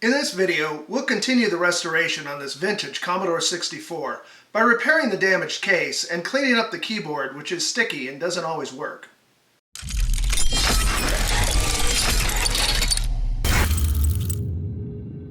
In this video, we'll continue the restoration on this vintage Commodore 64 by repairing the damaged case and cleaning up the keyboard, which is sticky and doesn't always work.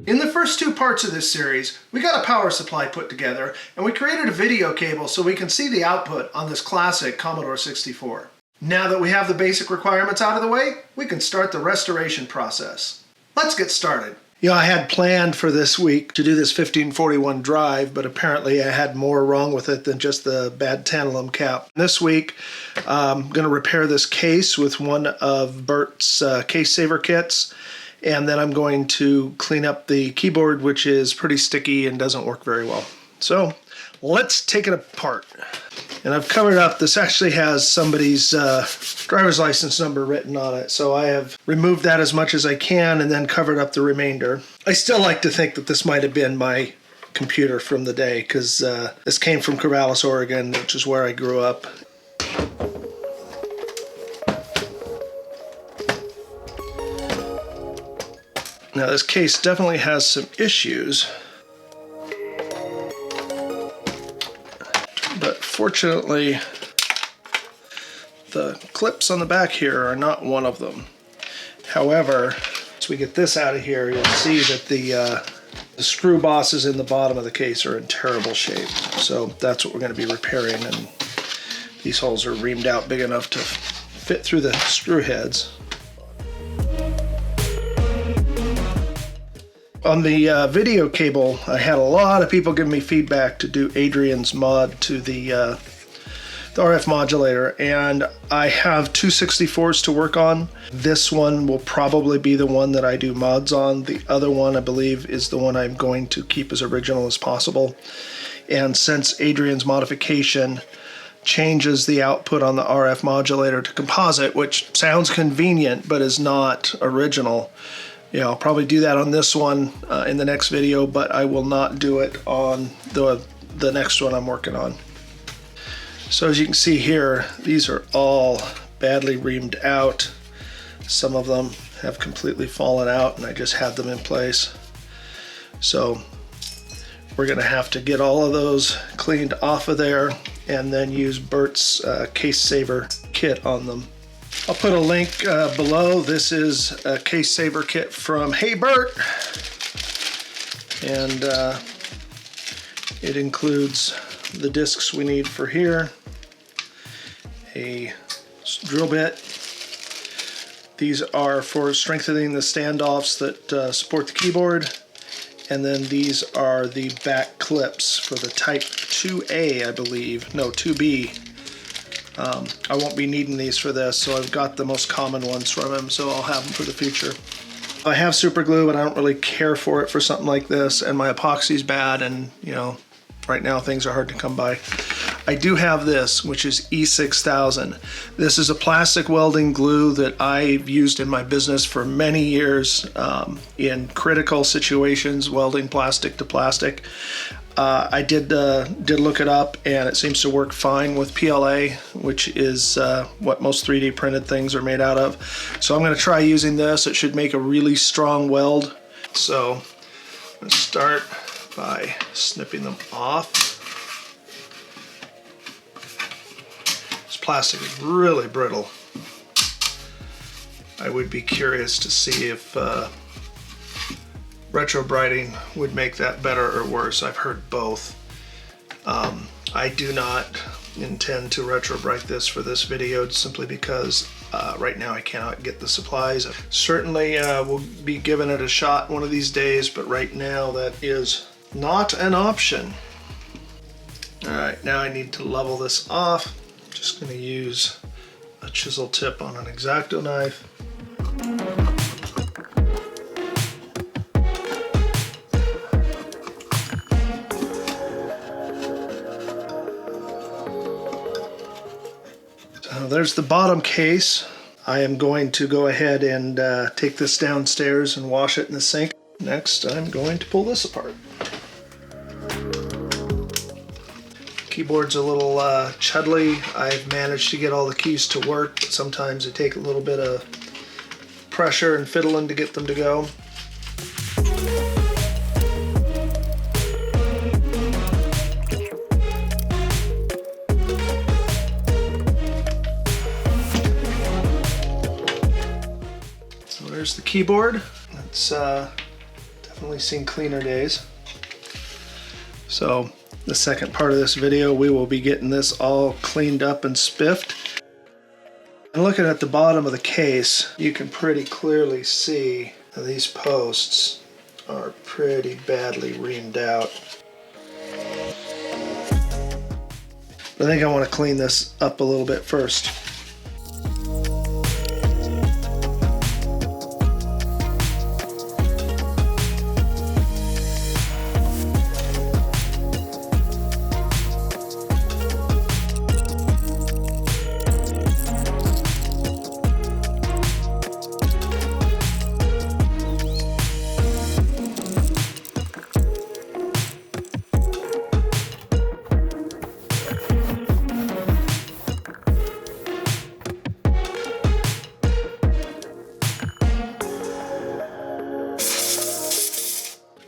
In the first two parts of this series, we got a power supply put together and we created a video cable so we can see the output on this classic Commodore 64. Now that we have the basic requirements out of the way, we can start the restoration process. Let's get started. You know, I had planned for this week to do this 1541 drive, but apparently I had more wrong with it than just the bad tantalum cap. This week, I'm going to repair this case with one of Bert's case saver kits, and then I'm going to clean up the keyboard, which is pretty sticky and doesn't work very well. So let's take it apart. And I've covered up, this actually has somebody's driver's license number written on it, so I have removed that as much as I can and then covered up the remainder. I still like to think that this might have been my computer from the day, because this came from Corvallis, Oregon, which is where I grew up. Now this case definitely has some issues, but fortunately the clips on the back here are not one of them. However, as we get this out of here, you'll see that the screw bosses in the bottom of the case are in terrible shape. So that's what we're going to be repairing, and these holes are reamed out big enough to fit through the screw heads. On the video cable, I had a lot of people give me feedback to do Adrian's mod to the RF modulator, and I have two 64s to work on. This one will probably be the one that I do mods on. The other one, I believe, is the one I'm going to keep as original as possible. And since Adrian's modification changes the output on the RF modulator to composite, which sounds convenient but is not original, yeah, I'll probably do that on this one in the next video, but I will not do it on the next one I'm working on. So as you can see here, these are all badly reamed out. Some of them have completely fallen out and I just had them in place. So we're gonna have to get all of those cleaned off of there and then use Bert's case saver kit on them. I'll put a link below. This is a case saver kit from Hey Bert, and it includes the discs we need for here, a drill bit. These are for strengthening the standoffs that support the keyboard, and then these are the back clips for the Type 2A, I believe, no, 2B. I won't be needing these for this, so I've got the most common ones from him, so I'll have them for the future. I have super glue, but I don't really care for it for something like this, and my epoxy's bad, and you know, right now things are hard to come by. I do have this, which is E6000. This is a plastic welding glue that I've used in my business for many years in critical situations, welding plastic to plastic. I did look it up, and it seems to work fine with PLA, which is what most 3D printed things are made out of. So I'm going to try using this. It should make a really strong weld. So I'm going to start by snipping them off. This plastic is really brittle. I would be curious to see if retrobrighting would make that better or worse. I've heard both. I do not intend to retrobright this for this video simply because right now I cannot get the supplies. Certainly will be giving it a shot one of these days, but right now that is not an option. Alright, now I need to level this off. I'm just going to use a chisel tip on an X-Acto knife. There's the bottom case. I am going to go ahead and take this downstairs and wash it in the sink. Next, I'm going to pull this apart. Keyboard's a little chudly. I've managed to get all the keys to work, but sometimes they take a little bit of pressure and fiddling to get them to go. There's the keyboard. It's definitely seen cleaner days. So the second part of this video, we will be getting this all cleaned up and spiffed. And looking at the bottom of the case, you can pretty clearly see that these posts are pretty badly reamed out. I think I want to clean this up a little bit first.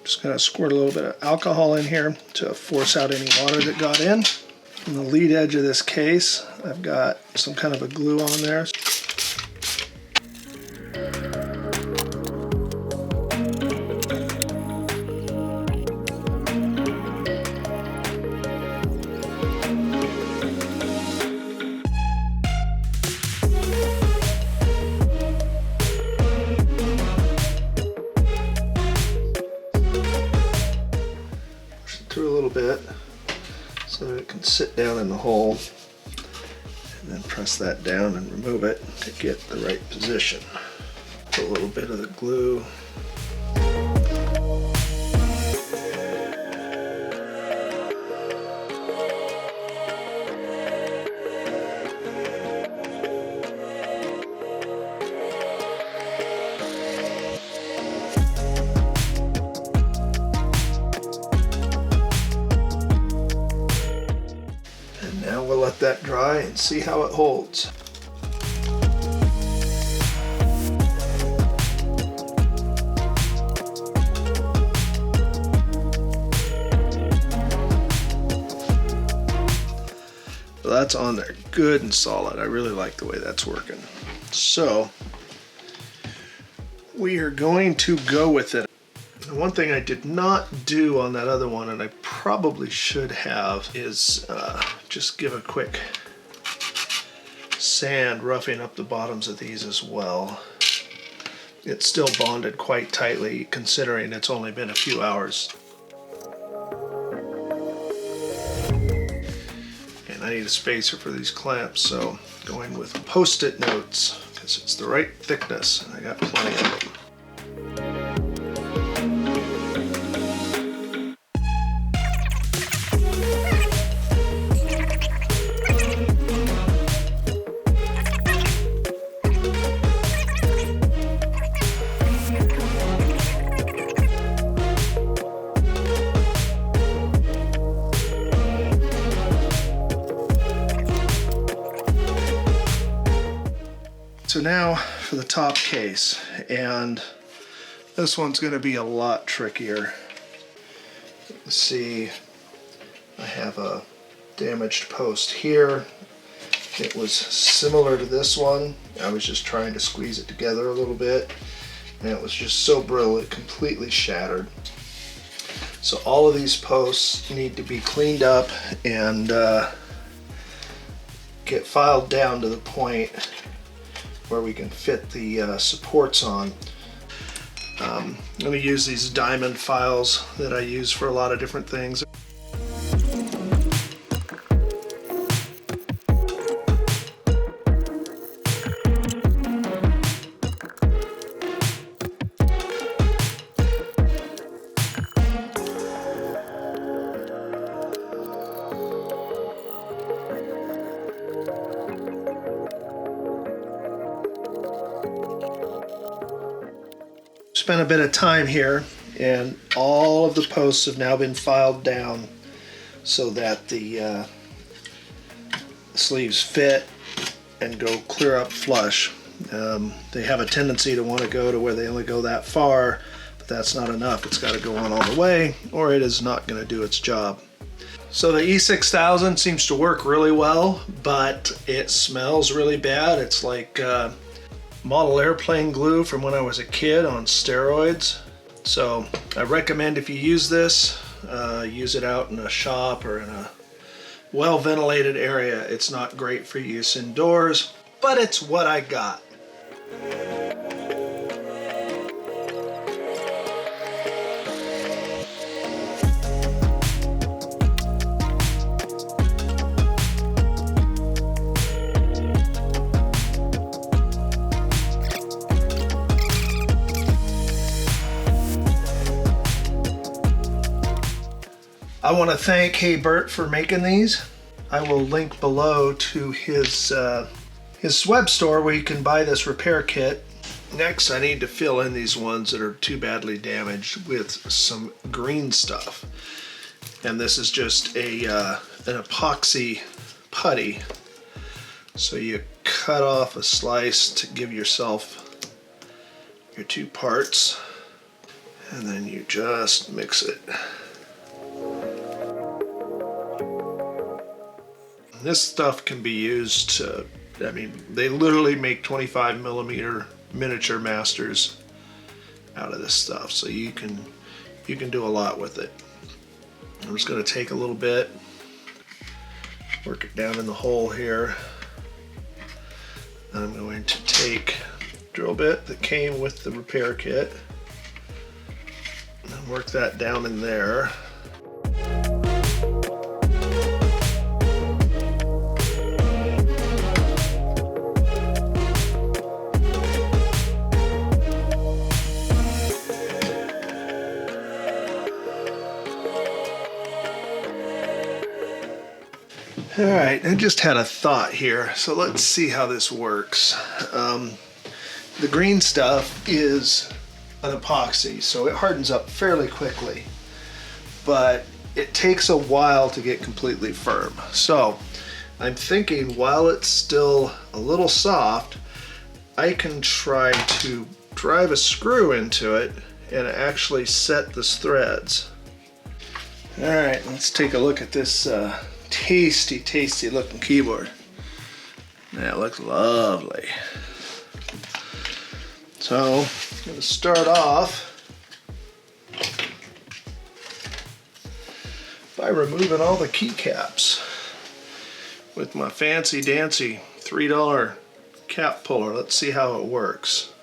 Just gonna squirt a little bit of alcohol in here to force out any water that got in. On the lead edge of this case, I've got some kind of a glue on there. Through a little bit so that it can sit down in the hole, and then press that down and remove it to get the right position. Put a little bit of the glue. Now we'll let that dry and see how it holds. Well, that's on there good and solid. I really like the way that's working. So we are going to go with it. One thing I did not do on that other one, and I probably should have, is just give a quick sand roughing up the bottoms of these as well. It's still bonded quite tightly considering it's only been a few hours. And I need a spacer for these clamps, so going with Post-it notes because it's the right thickness and I got plenty of them. So now for the top case, and this one's going to be a lot trickier. Let's see, I have a damaged post here. It was similar to this one. I was just trying to squeeze it together a little bit, and it was just so brittle it completely shattered. So all of these posts need to be cleaned up and get filed down to the point where we can fit the supports on. I'm going to use these diamond files that I use for a lot of different things. Spent a bit of time here, and all of the posts have now been filed down so that the sleeves fit and go clear up flush. They have a tendency to want to go to where they only go that far, but that's not enough. It's got to go on all the way or it is not going to do its job. So the E6000 seems to work really well, but it smells really bad. It's like model airplane glue from when I was a kid on steroids. So I recommend if you use this, use it out in a shop or in a well-ventilated area. It's not great for use indoors, but it's what I got. I want to thank Hey Bert for making these. I will link below to his web store where you can buy this repair kit. Next, I need to fill in these ones that are too badly damaged with some green stuff. And this is just an epoxy putty. So you cut off a slice to give yourself your two parts, and then you just mix it. This stuff can be used to, I mean, they literally make 25mm miniature masters out of this stuff, so you can do a lot with it. I'm just going to take a little bit, work it down in the hole here. I'm going to take a drill bit that came with the repair kit and work that down in there. Alright, I just had a thought here, so let's see how this works. The green stuff is an epoxy, so it hardens up fairly quickly, but it takes a while to get completely firm. So I'm thinking while it's still a little soft, I can try to drive a screw into it and actually set the threads. Alright, let's take a look at this tasty looking keyboard. That looks lovely. So I'm going to start off by removing all the keycaps with my fancy dancy $3 cap puller. Let's see how it works.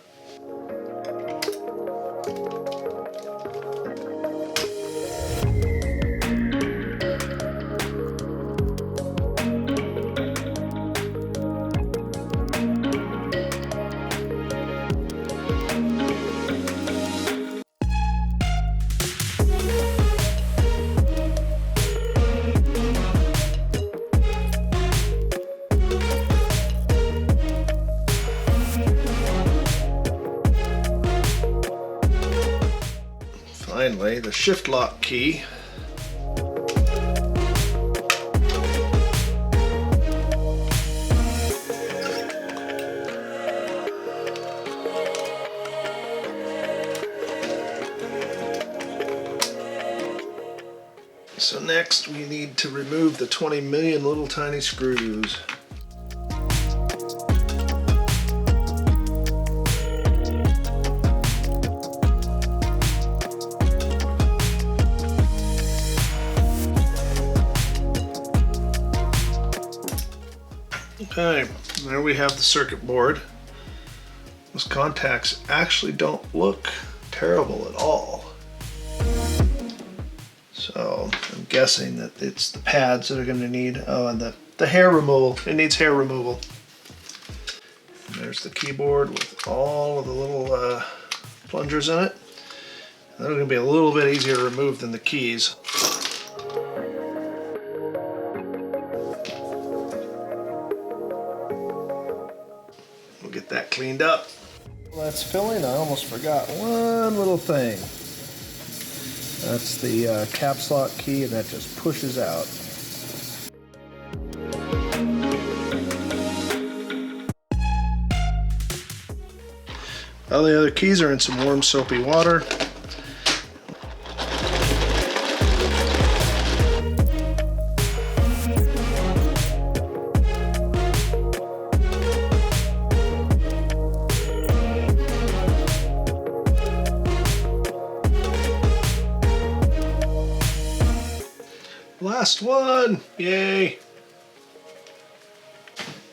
Finally, the shift lock key. So next we need to remove the 20 million little tiny screws. Okay, there we have the circuit board. Those contacts actually don't look terrible at all. So I'm guessing that it's the pads that are going to need, oh, and the hair removal. It needs hair removal. And there's the keyboard with all of the little plungers in it. They're going to be a little bit easier to remove than the keys. We'll get that cleaned up. While that's filling, I almost forgot one little thing. That's the caps lock key, and that just pushes out. All the other keys are in some warm soapy water. Last one, yay.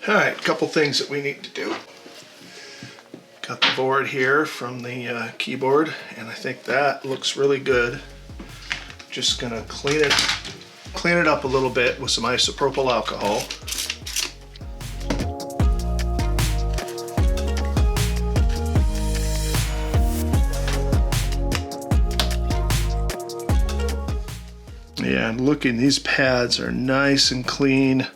All right, a couple things that we need to do. Got the board here from the keyboard, and I think that looks really good. Just gonna clean it up a little bit with some isopropyl alcohol. Yeah, and looking, these pads are nice and clean,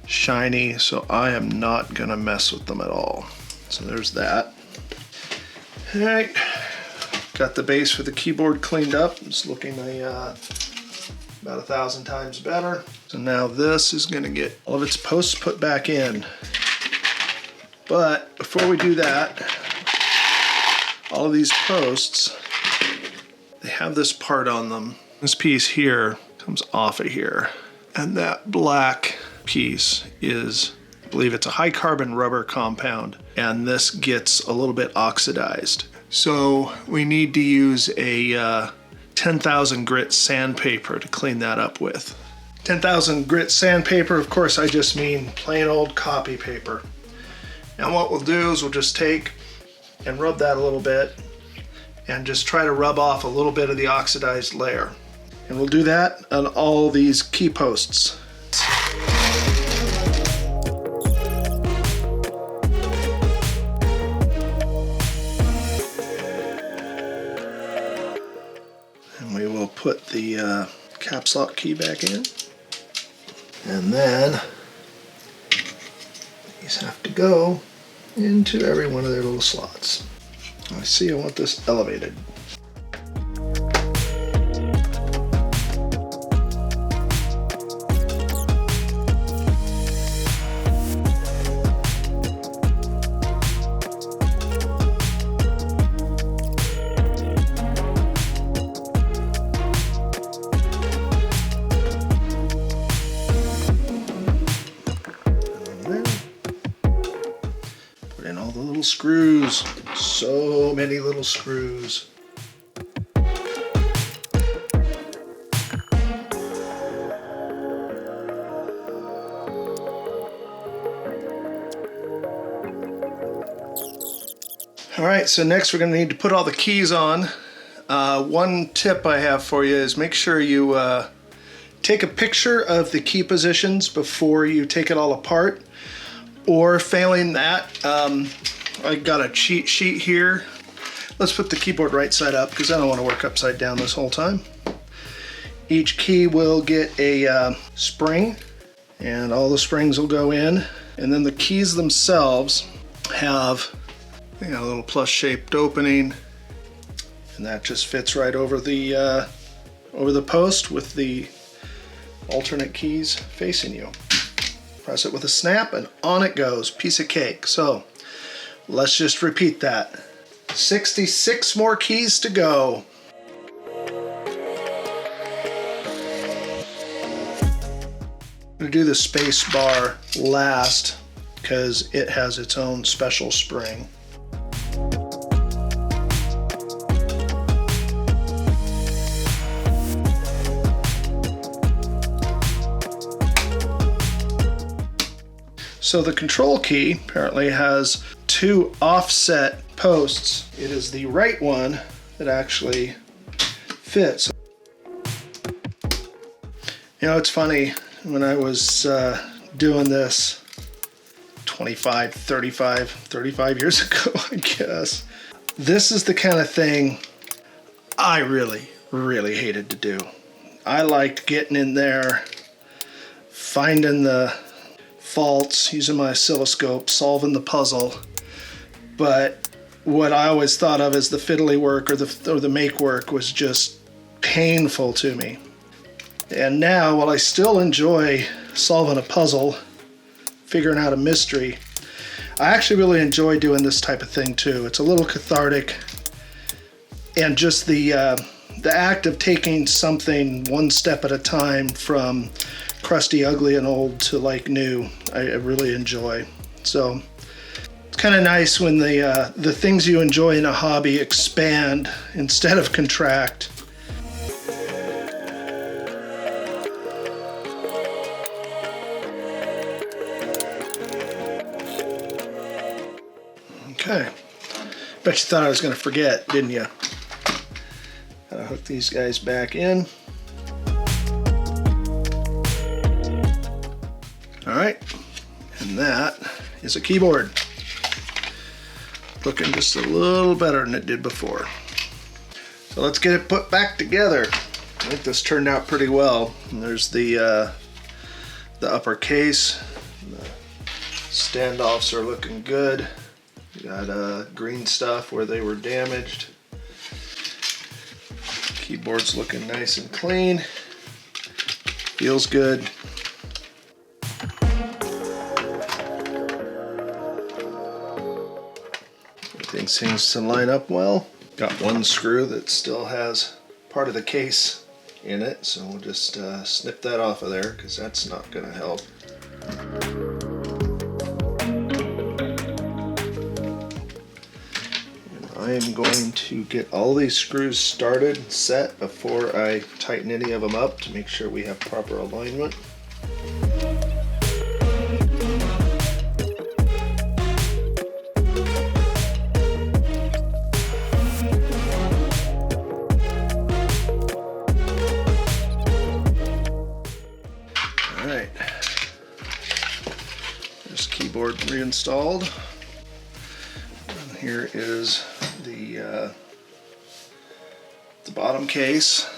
shiny, so I am not gonna mess with them at all. So there's that. All right, got the base for the keyboard cleaned up. It's looking about 1,000 times better. So now this is gonna get all of its posts put back in. But before we do that, all of these posts, they have this part on them. This piece here comes off of here. And that black piece is, I believe it's a high carbon rubber compound, and this gets a little bit oxidized. So we need to use a 10,000 grit sandpaper to clean that up with. 10,000 grit sandpaper, of course, I just mean plain old copy paper. And what we'll do is we'll just take and rub that a little bit and just try to rub off a little bit of the oxidized layer. And we'll do that on all these key posts. And we will put the caps lock key back in. And then these have to go into every one of their little slots. I see I want this elevated. Screws, so many little screws. All right, so next we're going to need to put all the keys on. One tip I have for you is make sure you take a picture of the key positions before you take it all apart, or failing that, I got a cheat sheet here. Let's put the keyboard right side up because I don't want to work upside down this whole time. Each key will get a spring, and all the springs will go in. And then the keys themselves have a little plus shaped opening, and that just fits right over the post with the alternate keys facing you. Press it with a snap and on it goes. Piece of cake. So let's just repeat that. 66 more keys to go. I'm going to do the space bar last because it has its own special spring. So the control key apparently has 2 offset posts. It is the right one that actually fits. You know, it's funny, when I was doing this 35 years ago, I guess, this is the kind of thing I really hated to do. I liked getting in there, finding the faults, using my oscilloscope, solving the puzzle. But what I always thought of as the fiddly work or the make work was just painful to me. And now, while I still enjoy solving a puzzle, figuring out a mystery, I actually really enjoy doing this type of thing too. It's a little cathartic, and just the act of taking something one step at a time from crusty, ugly, and old to like new, I really enjoy. So it's kind of nice when the things you enjoy in a hobby expand instead of contract. Bet you thought I was going to forget, didn't you? Gotta hook these guys back in. Alright, and that is a keyboard. Looking just a little better than it did before. So let's get it put back together. I think this turned out pretty well. And there's the upper case. The standoffs are looking good. We got green stuff where they were damaged. Keyboard's looking nice and clean. Feels good. Everything seems to line up well. Got one screw that still has part of the case in it, so we'll just snip that off of there because that's not going to help. I am going to get all these screws started and set before I tighten any of them up to make sure we have proper alignment. Alright, this keyboard reinstalled. And here is the bottom case.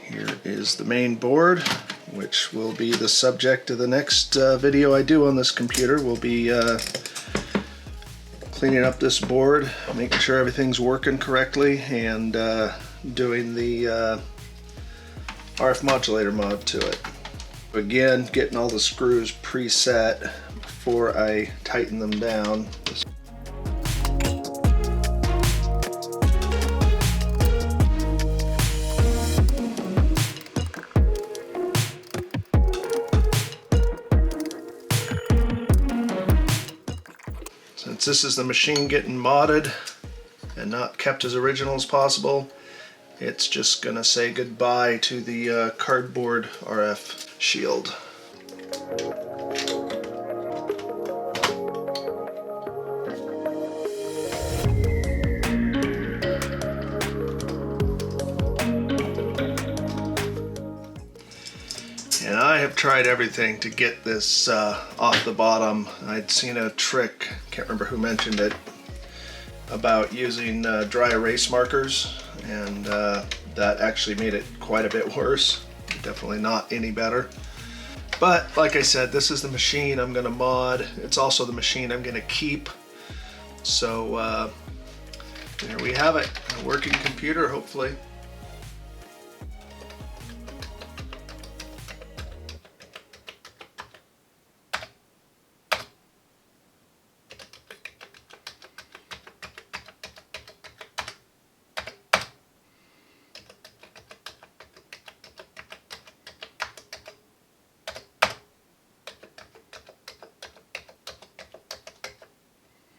Here is the main board, which will be the subject of the next video I do on this computer. We'll be cleaning up this board, making sure everything's working correctly, and doing the RF modulator mod to it. Again, getting all the screws preset before I tighten them down. Since this is the machine getting modded and not kept as original as possible, it's just gonna say goodbye to the cardboard RF shield. And I have tried everything to get this off the bottom. I'd seen a trick, can't remember who mentioned it, about using dry erase markers, and that actually made it quite a bit worse. Definitely not any better. But like I said, this is the machine I'm gonna mod. It's also the machine I'm gonna keep. So there we have it, a working computer, hopefully.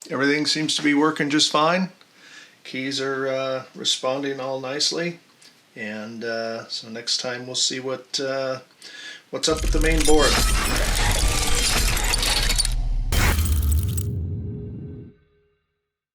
Everything seems to be working just fine. Keys are responding all nicely, and so next time we'll see what's up with the main board.